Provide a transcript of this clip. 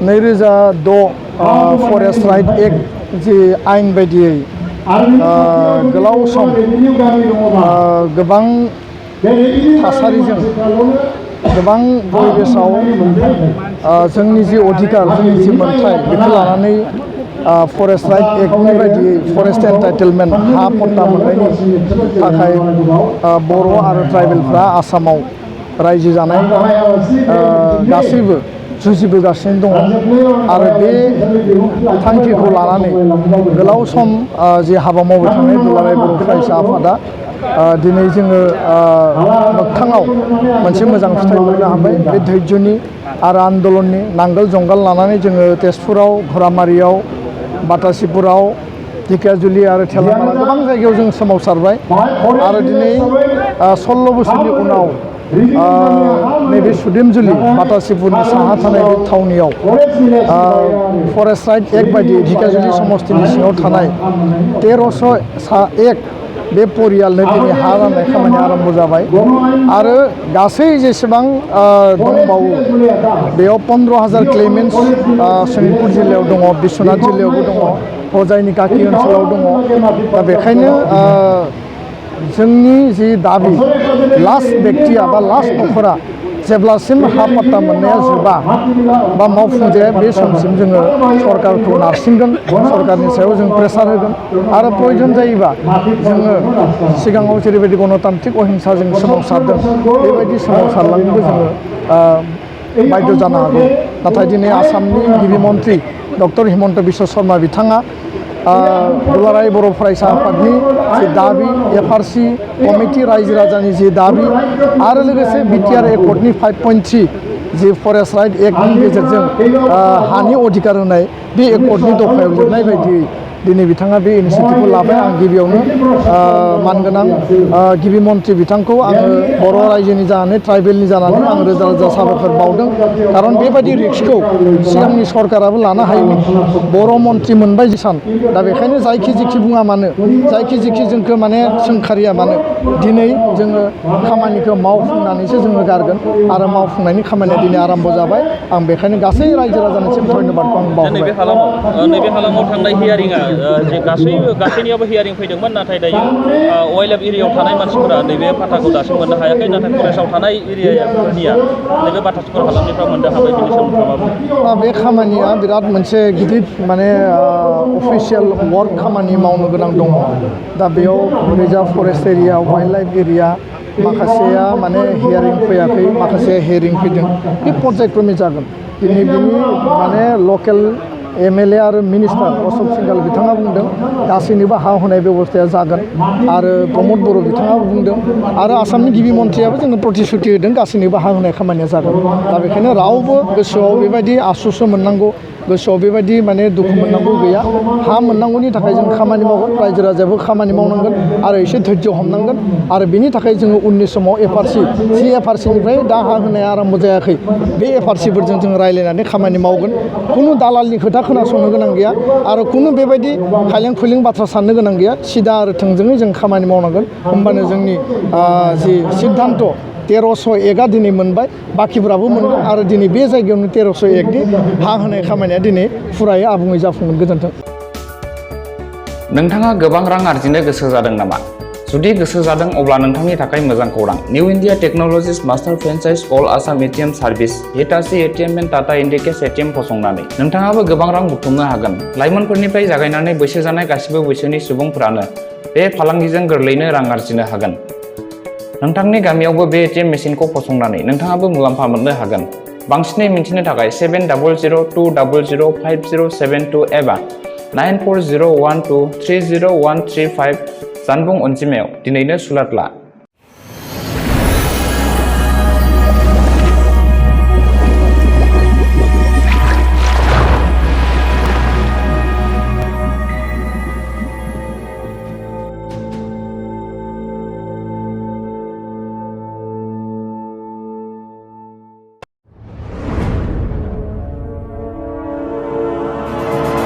2006 forest right act जि आयेन बायदियै गोलाव सम गोबां थासारिजों गोबां परिबेसाव जोंनि जि अधिकार जोंनि जि मोनथाय बेखौ लानानै फरेस्ट राइट एक्टनि बायदियै फरेस्ट एन्टाइटेलमेन्ट हा पट्टा मोननायनि थाखाय बर' आरो ट्राइबेलफ्रा आसामाव रायजो जानाय गासैबो जुजिबोगासिनो दङ आरो बे थांखिखौ लानानै गोलाव सम जि हाबा मावबाय थानाय दुलाराय बर' फरायसा आफादा दिनै जोङो मोगथाङाव मोनसे मोजां फिथाइ मोननो हाबाय बे धैर्यनि आरो आन्दलननि नांगोल जुंगाल लानानै जोङो तेजपुराव घरामारियाव बाटासिपुराव ढेकियाजुलि आरो थेलामाला गोबां जायगायाव जों सोमावसारबाय आरो दिनै 16 बोसोरनि उनाव नैबे सुदेमजुलि बाटासिपुरनि साहा थानाय बे थावनियाव फरेस्ट राइट एक्ट बायदि ढेकियाजुलि समस्तिनि सिङाव थानाय 1301 बे परियालनो दिनै हा राननाय खामानिया आरम्भ जाबाय आरो गासै जेसेबां दंबावो बेयाव 15,000 क्लेमेन्ट्स सनितपुर जिल्लायाव दङ बिश्वनाथ जिल्लायावबो दङ हजाइनि काकि ओनसोलाव दङ दा बेखायनो जोंनि जि दाबि लास्ट बेक्तिया बा लास्ट नखरा जेब्लासिम हा पट्टा मोननाया जोबा बा मावफुंजाया बे समसिम जोङो सरकारखौ नारसिनगोन सरकारनि सायाव जों प्रेसार होगोन आरो प्रयजन जायोबा जोङो सिगाङाव जेरैबायदि गणतान्त्रिक अहिंसाजों सोमावसारदों बेबायदि सोमावसारलांनोबो जोङो बाध्य जानो हागौ नाथाय दिनै आसामनि गिबि मन्त्रि डक्टर हिमन्त बिश्व शर्मा बिथाङा दुलाराय बर' फरायसा आफादनि जि दाबि एफआरसि कमिटि रायजो राजानि जि दाबि आरो लोगोसे बिटिआर एकर्डनि 5.3 जि फरेस्ट राइट एक्टनि गेजेरजों हानि अधिकार होनाय बे एकर्डनि दफायाव लिरनाय बायदियै दिनै बिथाङा बे इनिसियेटिभखौ लाबाय आं गिबियावनो मानगोनां गिबि मन्त्रि बिथांखौ आङो बर' रायजोनि जानानै ट्राइबेलनि जानानै आं रोजा रोजा साबायखर बावदों खारन बेबायदि रिक्सखौ सिगांनि सरकाराबो लानो हायोमोन बर' मन्त्रि मोनबाय जिसान दा बेखायनो जायखि जिखि बुङा मानो जायखि जिखि जोंखौ माने सोंखारिया मानो दिनै जोङो खामानिखौ मावफुंनानैसो जोङो गारगोन आरो मावफुंनायनि खामानिया दिनै आरम्भ जाबाय आं बेखायनो गासै रायजो राजानिसिम धन्यबादखौ आं बावबाय नैबे हालामाव थांनाय हियारिंआ जे गासैनियावबो हियारिं फैदोंमोन नाथाय दायो वाइल्ड लाइफ एरियायाव थानाय मानसिफोरा नैबे बाथाखौ दासिम मोननो हायाखै नाथाय फरेस्टआव थानाय एरियाफोरनिया नैबे बाटासिपुर हालामनिफ्राय मोननो हाबाय बेनि सोमोन्दै बे खामानिया बिराद मोनसे गिदिर माने अफिसियेल वर्क खामानि मावनो गोनां दङ दा बेयाव reserve forest area wild life area माखासेया माने हियारिं फैयाखै माखासेया हियारिं फैदों बे पर्यायक्रमै जागोन दिनै बिनि माने लकेल एमएलए आरो मिनिस्टार अशोक सिंघाल बिथाङा बुंदों गासैनिबो हा होनाय बेबस्थाया जागोन आरो प्रमद बर' बिथाङाबो बुंदों आरो आसामनि गिबि मन्थ्रियाबो जोंनो प्रतिश्रुति होदों गासैनिबो हा होनाय खामानिया जागोन दा बेखायनो रावबो गोसोआव बेबायदि आसुसु मोननांगौ गोसोआव बेबायदि माने दुखु मोननांगौ गैया हा मोननांगौनि थाखाय जों खामानि मावगोन रायजो राजायाबो खामानि मावनांगोन आरो एसे धैर्य हमनांगोन आरो बेनि थाखाय जोङो उननि समाव एफआरसि जि एफआरसिनिफ्राय दा हा होनाया आरम्भ जायाखै बे एफआरसिफोरजों जों रायज्लायनानै खामानि मावगोन खुनु दालालनि खोथा खोनासंनो गोनां गैया आरो खुनु बेबायदि खायलें खुइलें बाथ्रा साननो गोनां गैया सिदा आरो थोंजोङै जों खामानि मावनांगोन होमबानो जोंनि जि सिद्धान्त 1301 दिनै मोनबाय बाखिफोराबो मोनगोन आरो दिनै बे जायगायावनो 1301नि हा होनाय खामानिया दिनै फुरायै आबुङै जाफुंगोन गोजोन्थों। नोंथाङा गोबां रां आरजिनो गोसो जादों नामा? जुदि गोसो जादों अब्ला नोंथांनि थाखाय मोजां खौरां new India technologies master franchise all Assam ATM service Hitachi ATM and Tata Indicash ATM फसंनानै नोंथाङाबो गोबां रां बुथुमनो हागोन। लाइमोनफोरनिफ्राय जागायनानै बैसो जानाय गासिबो बैसोनि सुबुंफोरानो बे फालांगिजों गोरलैनो रां आरजिनो हागोन। नोंथांनि गामियावबो बे एटिएम मेसिनखौ फसंनानै नोंथाङाबो मुलाम्फा मोननो हागोन। बांसिनै मिन्थिनो थाखाय 7002005072 एबा 9401230135 जानबुं अनजिमायाव दिनैनो सुलाद ला।